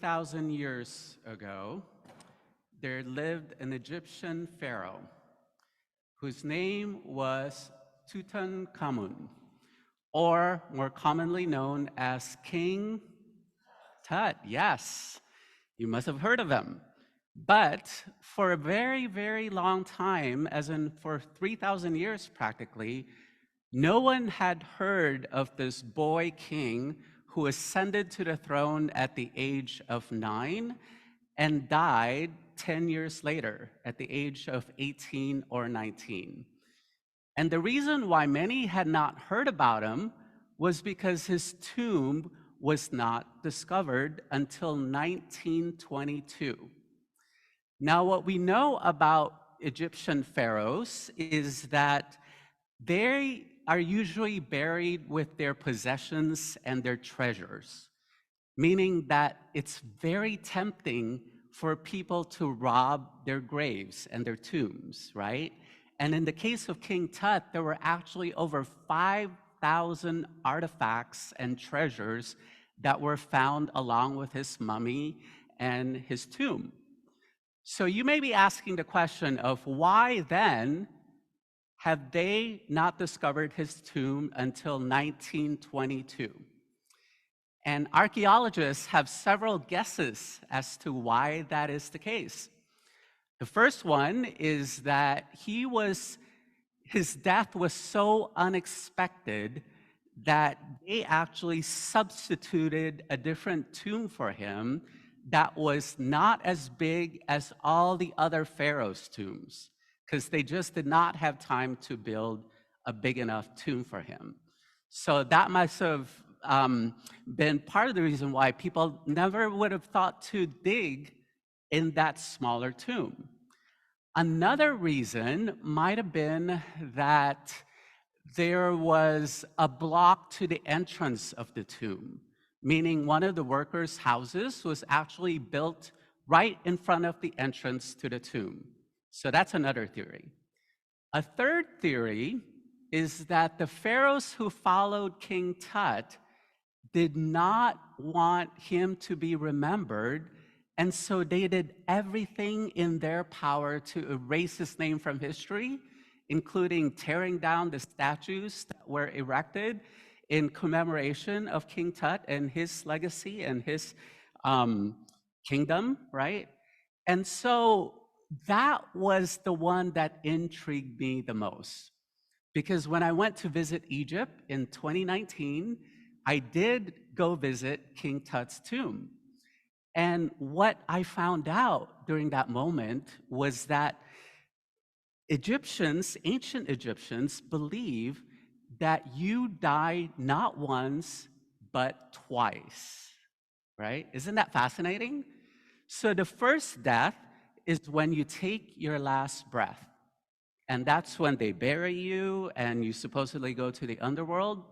3,000 years ago, there lived an Egyptian pharaoh whose name was Tutankhamun, or more commonly known as King Tut. Yes, you must have heard of him. But for a very, very long time, as in for 3,000 years practically, no one had heard of this boy king who ascended to the throne at the age of 9 and died 10 years later at the age of 18 or 19. And the reason why many had not heard about him was because his tomb was not discovered until 1922. Now, what we know about Egyptian pharaohs is that they are usually buried with their possessions and their treasures, meaning that it's very tempting for people to rob their graves and their tombs, right? And in the case of King Tut, there were actually over 5,000 artifacts and treasures that were found along with his mummy and his tomb. So you may be asking the question of why then have they not discovered his tomb until 1922? And archaeologists have several guesses as to why that is the case. The first one is that his death was so unexpected that they actually substituted a different tomb for him that was not as big as all the other pharaohs' tombs, because they just did not have time to build a big enough tomb for him. So that must have been part of the reason why people never would have thought to dig in that smaller tomb. Another reason might have been that there was a block to the entrance of the tomb, meaning one of the workers' houses was actually built right in front of the entrance to the tomb. So that's another theory. A third theory is that the pharaohs who followed King Tut did not want him to be remembered, and so they did everything in their power to erase his name from history, including tearing down the statues that were erected in commemoration of King Tut and his legacy and his kingdom, right? And so that was the one that intrigued me the most. Because when I went to visit Egypt in 2019, I did go visit King Tut's tomb. And what I found out during that moment was that ancient Egyptians, believe that you die not once, but twice, right? Isn't that fascinating? So the first death is when you take your last breath. And that's when they bury you and you supposedly go to the underworld.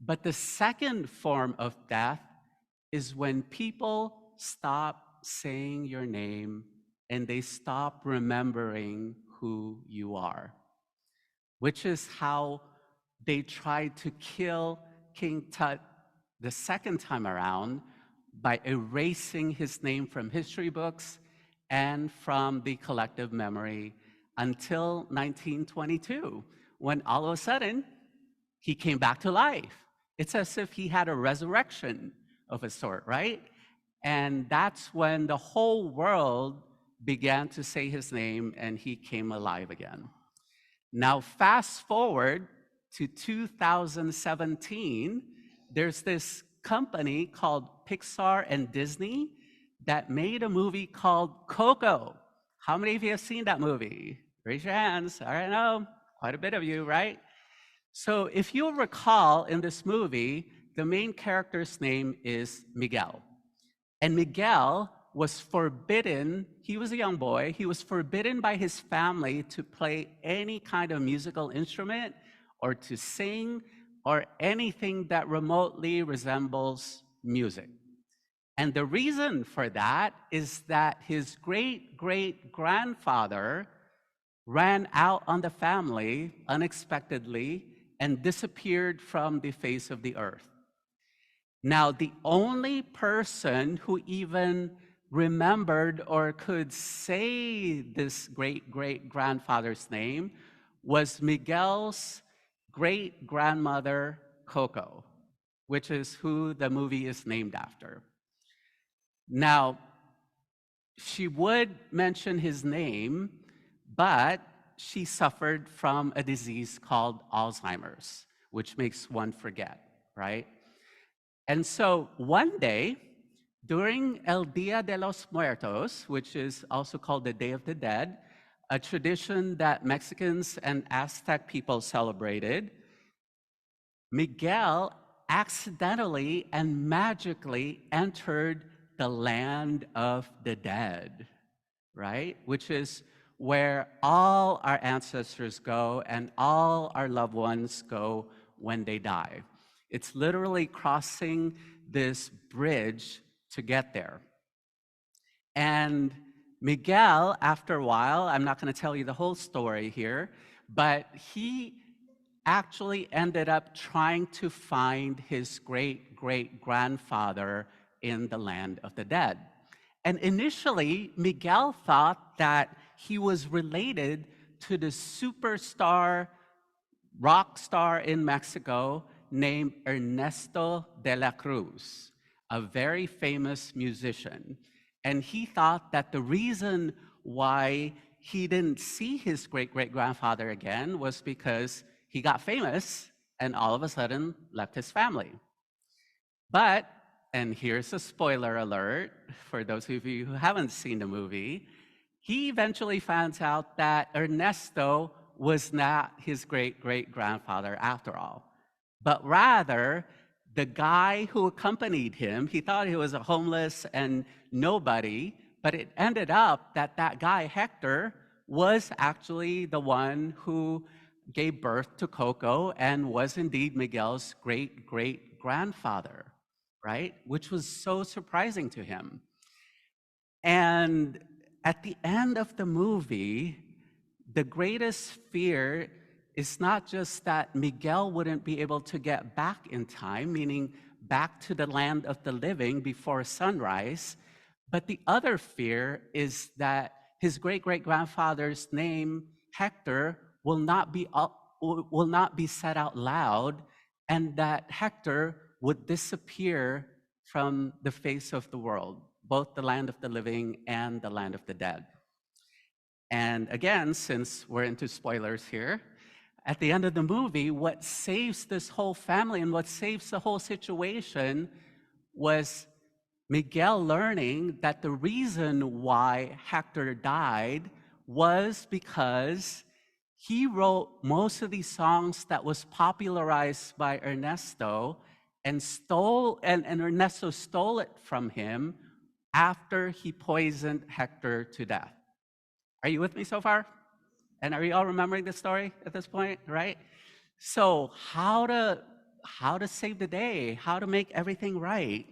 But the second form of death is when people stop saying your name and they stop remembering who you are, which is how they tried to kill King Tut the second time around by erasing his name from history books and from the collective memory until 1922, when all of a sudden he came back to life. It's as if he had a resurrection of a sort, right? And that's when the whole world began to say his name and he came alive again. Now, fast forward to 2017, there's this company called Pixar and Disney that made a movie called Coco. How many of you have seen that movie? Raise your hands. All right, no, quite a bit of you, right? So if you'll recall in this movie, the main character's name is Miguel. And Miguel was forbidden, he was a young boy, he was forbidden by his family to play any kind of musical instrument or to sing or anything that remotely resembles music. And the reason for that is that his great-great-grandfather ran out on the family unexpectedly and disappeared from the face of the earth. Now, the only person who even remembered or could say this great-great-grandfather's name was Miguel's great-grandmother, Coco, which is who the movie is named after. Now, she would mention his name, but she suffered from a disease called Alzheimer's, which makes one forget, right? And so one day, during El Dia de los Muertos, which is also called the Day of the Dead, a tradition that Mexicans and Aztec people celebrated, Miguel accidentally and magically entered the land of the dead, right? Which is where all our ancestors go and all our loved ones go when they die. It's literally crossing this bridge to get there. And Miguel, after a while, I'm not going to tell you the whole story here, but he actually ended up trying to find his great-great-grandfather in the land of the dead. And initially, Miguel thought that he was related to the superstar rock star in Mexico named Ernesto de la Cruz, a very famous musician. And he thought that the reason why he didn't see his great-great-grandfather again was because he got famous and all of a sudden left his family. But, and here's a spoiler alert for those of you who haven't seen the movie, he eventually finds out that Ernesto was not his great-great-grandfather after all, but rather the guy who accompanied him. He thought he was a homeless and nobody, but it ended up that that guy, Hector, was actually the one who gave birth to Coco and was indeed Miguel's great-great-grandfather, right? Which was so surprising to him. And at the end of the movie, the greatest fear is not just that Miguel wouldn't be able to get back in time, meaning back to the land of the living before sunrise, but the other fear is that his great-great-grandfather's name, Hector, will not be said out loud, and that Hector would disappear from the face of the world, both the land of the living and the land of the dead. And again, since we're into spoilers here, at the end of the movie, what saves this whole family and what saves the whole situation was Miguel learning that the reason why Hector died was because he wrote most of these songs that was popularized by Ernesto and Ernesto stole it from him after he poisoned Hector to death. Are you with me so far? And are you all remembering this story at this point, right? So how to save the day, how to make everything right?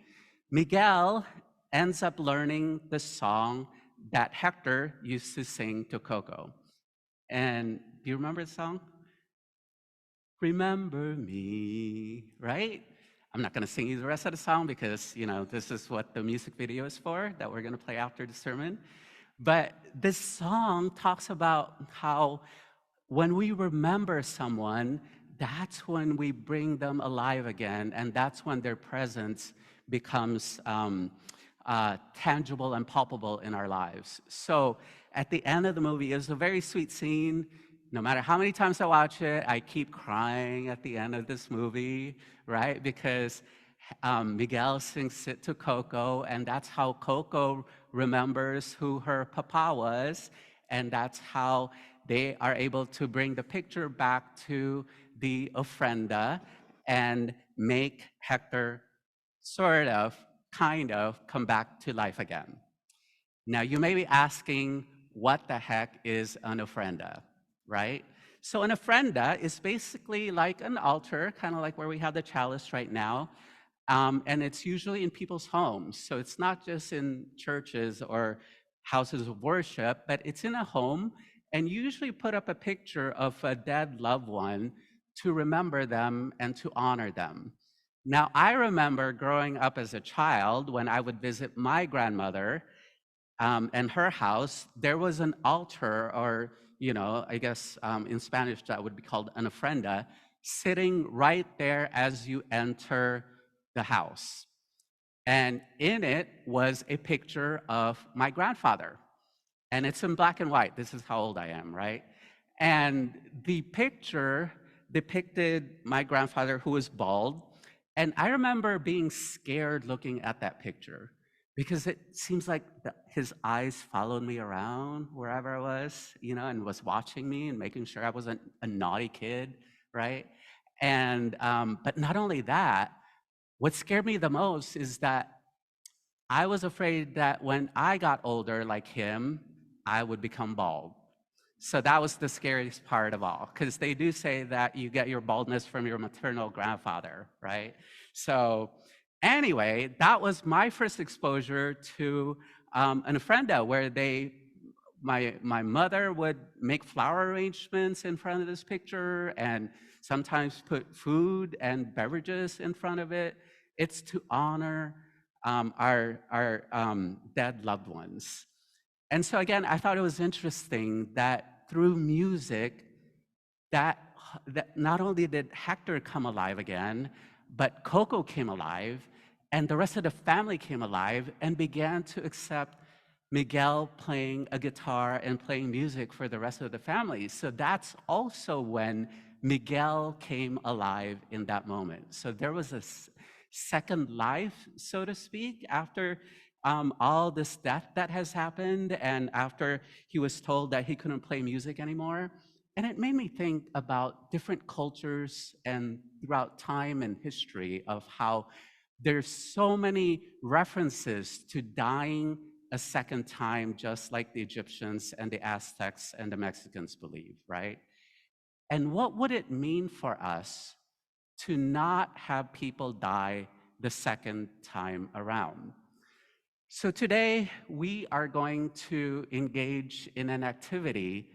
Miguel ends up learning the song that Hector used to sing to Coco. And do you remember the song? Remember me, right? I'm not going to sing you the rest of the song because, this is what the music video is for, that we're going to play after the sermon. But this song talks about how when we remember someone, that's when we bring them alive again, and that's when their presence becomes tangible and palpable in our lives. So at the end of the movie, it's a very sweet scene. No matter how many times I watch it, I keep crying at the end of this movie, right? Because Miguel sings it to Coco, and that's how Coco remembers who her papa was, and that's how they are able to bring the picture back to the ofrenda and make Hector kind of come back to life again. Now, you may be asking, what the heck is an ofrenda, right? So an ofrenda is basically like an altar, kind of like where we have the chalice right now, and it's usually in people's homes. So it's not just in churches or houses of worship, but it's in a home, and usually put up a picture of a dead loved one to remember them and to honor them. Now, I remember growing up as a child when I would visit my grandmother and her house, there was an altar, or, I guess in Spanish that would be called an ofrenda, sitting right there as you enter the house. And in it was a picture of my grandfather. And it's in black and white. This is how old I am, right? And the picture depicted my grandfather, who was bald. And I remember being scared looking at that picture because it seems like his eyes followed me around wherever I was, and was watching me and making sure I wasn't a naughty kid, right? And but not only that, what scared me the most is that I was afraid that when I got older like him, I would become bald. So that was the scariest part of all, because they do say that you get your baldness from your maternal grandfather, right? So anyway, that was my first exposure to an ofrenda where my mother would make flower arrangements in front of this picture and sometimes put food and beverages in front of it. It's to honor our dead loved ones. And so again, I thought it was interesting that through music, that not only did Hector come alive again, but Coco came alive, and the rest of the family came alive and began to accept Miguel playing a guitar and playing music for the rest of the family. So that's also when Miguel came alive in that moment. So there was a second life, so to speak, after all this death that has happened, and after he was told that he couldn't play music anymore. And it made me think about different cultures and throughout time and history of how there's so many references to dying a second time, just like the Egyptians and the Aztecs and the Mexicans believe, right? And what would it mean for us to not have people die the second time around? So today we are going to engage in an activity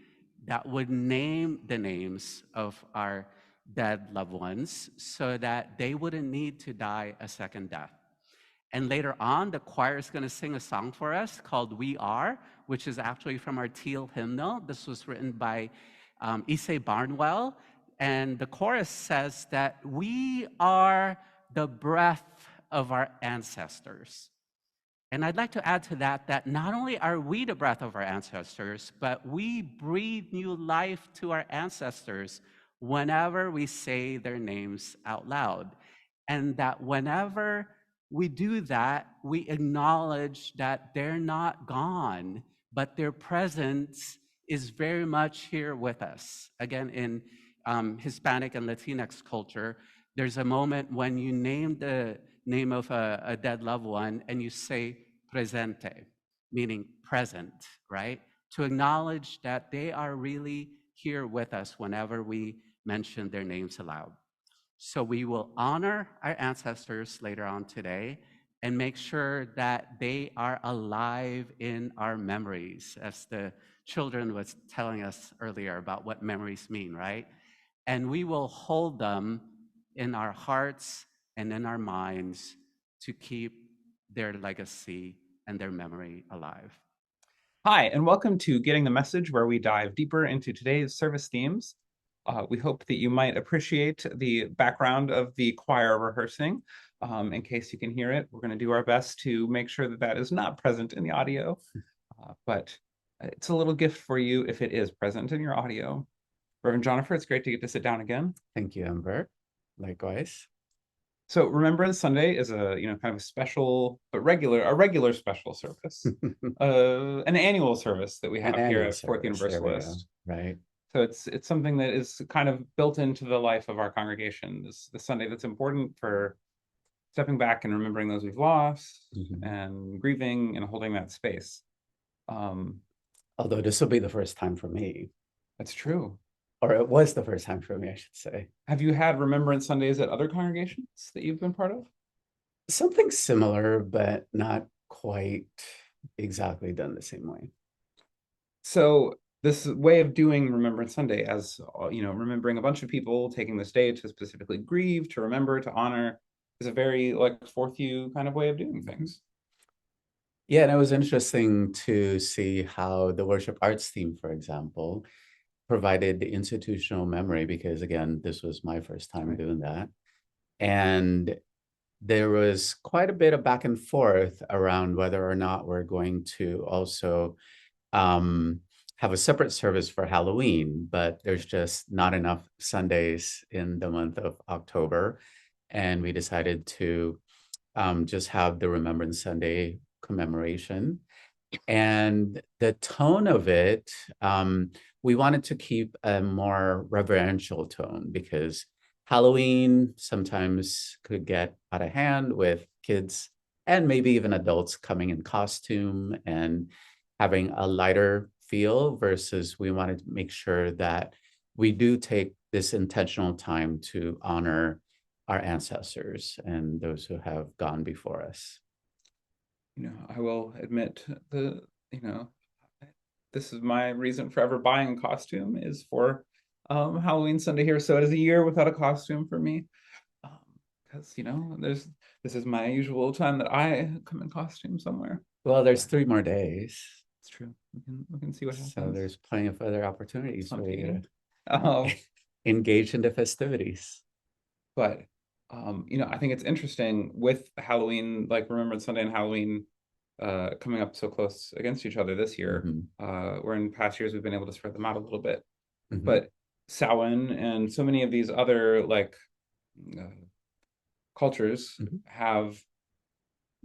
that would name the names of our dead loved ones so that they wouldn't need to die a second death. And later on, the choir is going to sing a song for us called We Are, which is actually from our Teal hymnal. This was written by Issei Barnwell. And the chorus says that we are the breath of our ancestors. And I'd like to add to that that not only are we the breath of our ancestors, but we breathe new life to our ancestors whenever we say their names out loud. And that whenever we do that, we acknowledge that they're not gone, but their presence is very much here with us. Again, in Hispanic and Latinx culture, there's a moment when you name the name of a dead loved one and you say presente, meaning present, right? To acknowledge that they are really here with us whenever we mention their names aloud. So we will honor our ancestors later on today and make sure that they are alive in our memories, as the children was telling us earlier about what memories mean, right? And we will hold them in our hearts and in our minds to keep their legacy and their memory alive. Hi, and welcome to Getting the Message, where we dive deeper into today's service themes. We hope that you might appreciate the background of the choir rehearsing. In case you can hear it, we're going to do our best to make sure that that is not present in the audio, but it's a little gift for you if it is present in your audio. Reverend Jonipher, it's great to get to sit down again. Thank you, Amber. Likewise. So Remembrance Sunday is a kind of a special but regular special service, an annual service that we have here at Fourth Universalist. Right. So it's something that is kind of built into the life of our congregation. This Sunday that's important for stepping back and remembering those we've lost and grieving and holding that space. Although this will be the first time for me. That's true. Or it was the first time for me, I should say. Have you had Remembrance Sundays at other congregations that you've been part of? Something similar, but not quite exactly done the same way. So this way of doing Remembrance Sunday, as remembering a bunch of people taking this day to specifically grieve, to remember, to honor, is a very like Fourth U kind of way of doing things. Yeah, and it was interesting to see how the worship arts team, for example, provided the institutional memory because, again, this was my first time Right. doing that. And there was quite a bit of back and forth around whether or not we're going to also um, have a separate service for Halloween, but there's just not enough Sundays in the month of October. And we decided to just have the Remembrance Sunday commemoration. And the tone of it, we wanted to keep a more reverential tone because Halloween sometimes could get out of hand with kids and maybe even adults coming in costume and having a lighter feel versus we wanted to make sure that we do take this intentional time to honor our ancestors and those who have gone before us. I will admit the, you know, this is my reason for ever buying a costume is for Halloween Sunday here. So it is a year without a costume for me. Because, this is my usual time that I come in costume somewhere. Well, there's 3 more days, It's true. We can see what so happens. there's plenty of other opportunities for you to Um, engage in the festivities. but I think it's interesting with Halloween, like Remembrance Sunday and Halloween coming up so close against each other this year, Mhm, where in past years we've been able to spread them out a little bit. mhm, But Samhain and so many of these other like uh, cultures mhm. have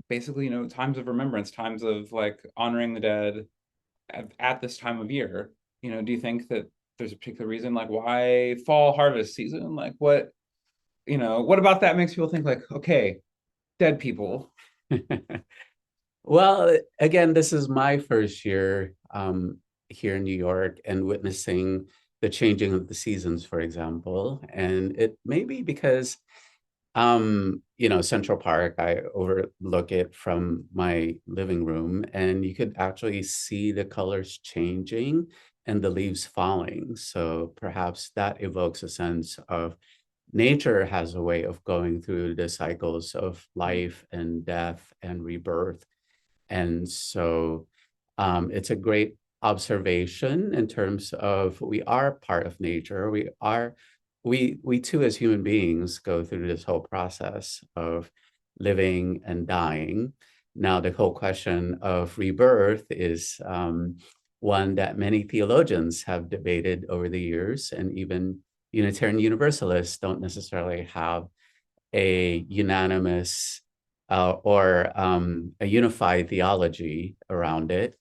basically, times of remembrance, times of like honoring the dead at this time of year. Do you think that there's a particular reason, like why fall harvest season? Like what about that makes people think like, okay, dead people? Well, again, this is my first year here in New York and witnessing the changing of the seasons, for example. And it may be because Central Park, I overlook it from my living room, and you could actually see the colors changing and the leaves falling. So perhaps that evokes a sense of nature has a way of going through the cycles of life and death and rebirth. And so it's a great observation in terms of we are part of nature. We too as human beings go through this whole process of living and dying. Now the whole question of rebirth is one that many theologians have debated over the years, and even Unitarian Universalists don't necessarily have a unanimous or a unified theology around it.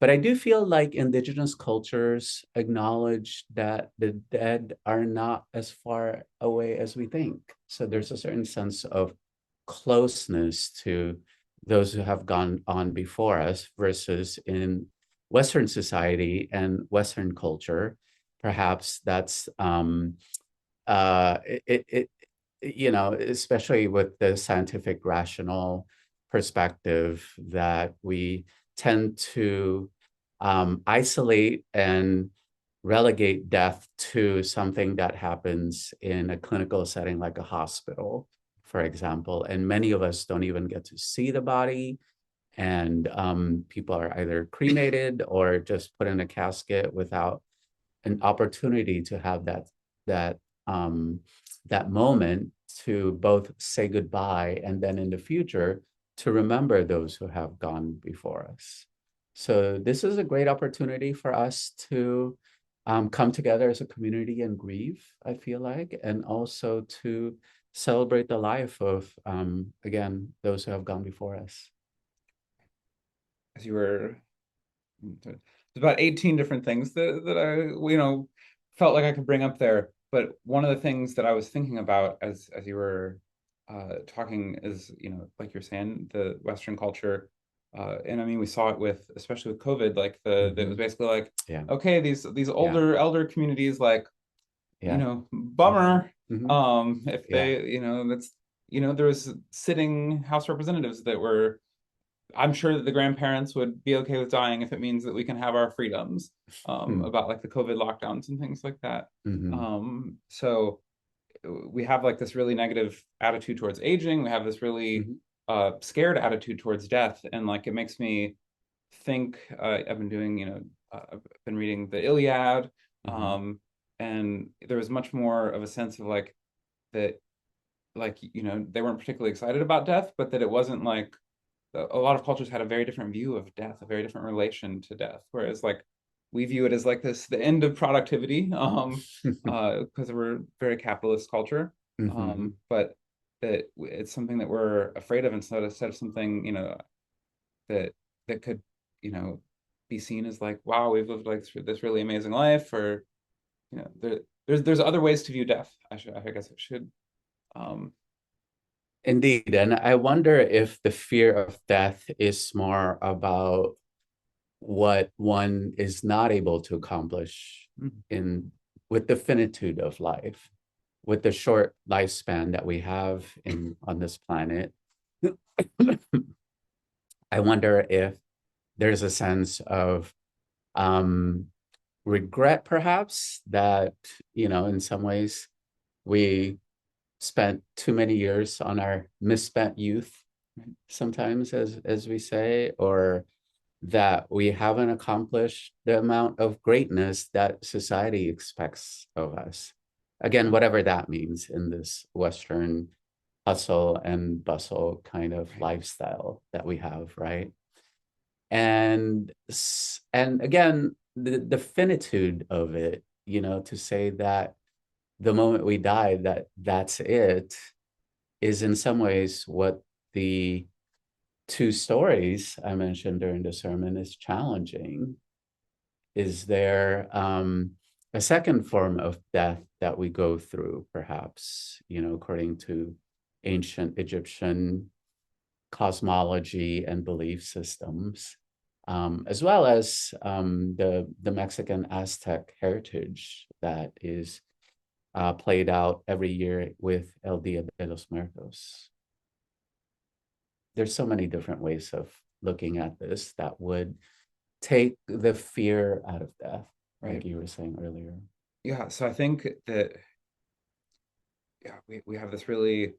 But I do feel like indigenous cultures acknowledge that the dead are not as far away as we think. So there's a certain sense of closeness to those who have gone on before us versus in Western society and Western culture. Perhaps that's it especially with the scientific rational perspective that we tend to isolate and relegate death to something that happens in a clinical setting like a hospital, for example. And many of us don't even get to see the body. And people are either cremated or just put in a casket without an opportunity to have that um, that moment to both say goodbye and then in the future to remember those who have gone before us. So this is a great opportunity for us to come together as a community and grieve, I feel like, and also to celebrate the life of, again, those who have gone before us. As you were there's about 18 different things that I, felt like I could bring up there. But one of the things that I was thinking about as you were talking is, like you're saying, the Western culture. And I mean, we saw it especially with COVID, like that was Mhm. basically like, Yeah, okay, these yeah, older elder communities, like, yeah. bummer. Hmm. If Yeah. they, that's, there was sitting House representatives that were I'm sure that the grandparents would be okay with dying if it means that we can have our freedoms Hmm. about like the COVID lockdowns and things like that. Hmm. So we have like this really negative attitude towards aging. We have this really scared attitude towards death, and like it makes me think. I've been doing, I've been reading the Iliad, and there was much more of a sense of like that, like they weren't particularly excited about death, but that it wasn't like a lot of cultures had a very different view of death, a very different relation to death, whereas like we view it as like the end of productivity, because we're a very capitalist culture, but that it's something that we're afraid of instead of something that could be seen as like, wow, we've lived like this really amazing life, or there's other ways to view death. I guess I should. Indeed. And I wonder if the fear of death is more about what one is not able to accomplish with the finitude of life, with the short lifespan that we have on this planet. I wonder if there's a sense of regret, perhaps, that, in some ways we spent too many years on our misspent youth, sometimes, as we say, or that we haven't accomplished the amount of greatness that society expects of us. Again, whatever that means in this Western hustle and bustle kind of lifestyle that we have, right? And again, the finitude of it, to say that the moment we die, that's it, is in some ways what the two stories I mentioned during the sermon is challenging. Is there a second form of death that we go through, perhaps, according to ancient Egyptian cosmology and belief systems, as well as the Mexican Aztec heritage that is played out every year with El Dia de los Muertos? There's so many different ways of looking at this that would take the fear out of death, like you were saying earlier. Yeah, so I think that we have this really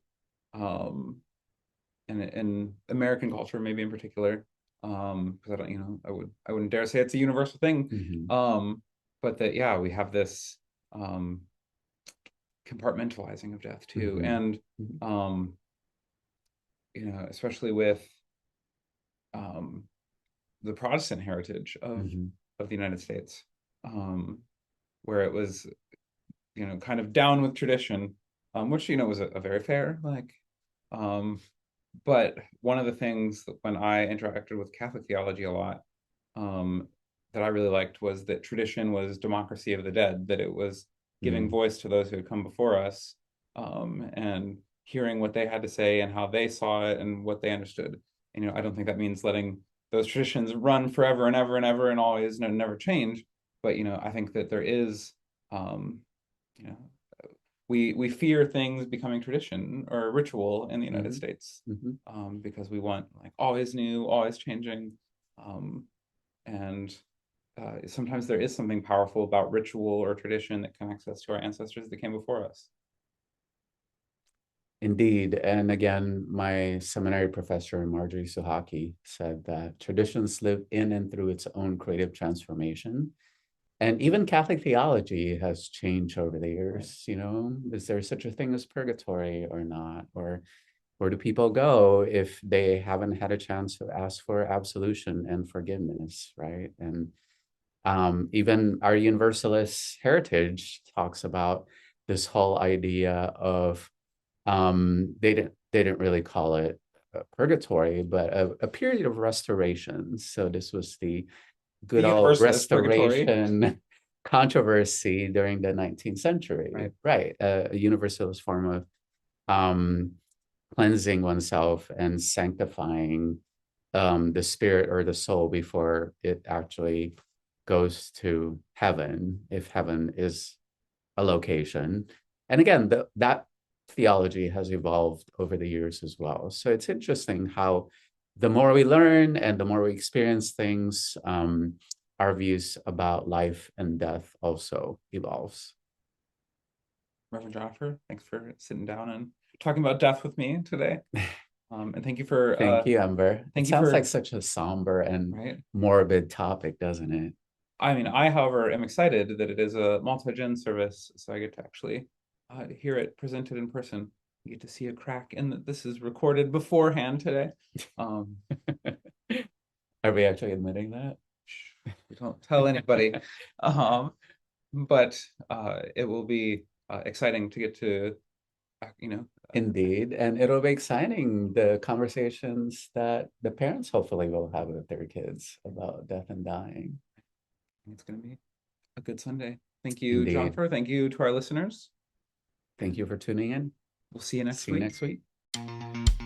in American culture, maybe in particular, because I wouldn't dare say it's a universal thing, but that we have this compartmentalizing of death too, and especially with the Protestant heritage of the United States, where it was kind of down with tradition, which was a very fair, like, but one of the things that when I interacted with Catholic theology a lot, that I really liked was that tradition was democracy of the dead, that it was giving voice to those who had come before us, and hearing what they had to say and how they saw it and what they understood. And I don't think that means letting those traditions run forever and ever and ever and always never change. But I think that there is, we fear things becoming tradition or ritual in the United States, because we want like always new, always changing, and sometimes there is something powerful about ritual or tradition that connects us to our ancestors that came before us. Indeed. And again, my seminary professor, Marjorie Suhaki, said that traditions live in and through its own creative transformation. And even Catholic theology has changed over the years. Is there such a thing as purgatory or not? Or where do people go if they haven't had a chance to ask for absolution and forgiveness, right? And even our Universalist heritage talks about this whole idea of they didn't really call it purgatory, but a period of restoration. So this was the good old restoration controversy during the 19th century, right? A universalist form of cleansing oneself and sanctifying the spirit or the soul before it actually goes to heaven, if heaven is a location. And again, that theology has evolved over the years as well. So it's interesting how the more we learn and the more we experience things, our views about life and death also evolves. Reverend Jonipher, thanks for sitting down and talking about death with me today. And thank you for Thank you, Amber. thank It you sounds for like such a somber and right. morbid topic, doesn't it? I mean, I, however, am excited that it is a multi-gen service, so I get to actually hear it presented in person. You get to see a crack in that this is recorded beforehand today. Are we actually admitting that? Don't tell anybody. But it will be exciting to get to, Indeed. And it'll be exciting, the conversations that the parents hopefully will have with their kids about death and dying. It's going to be a good Sunday. Thank you, Indeed. Jonipher. Thank you to our listeners. Thank you for tuning in. We'll see you next See you week. next week.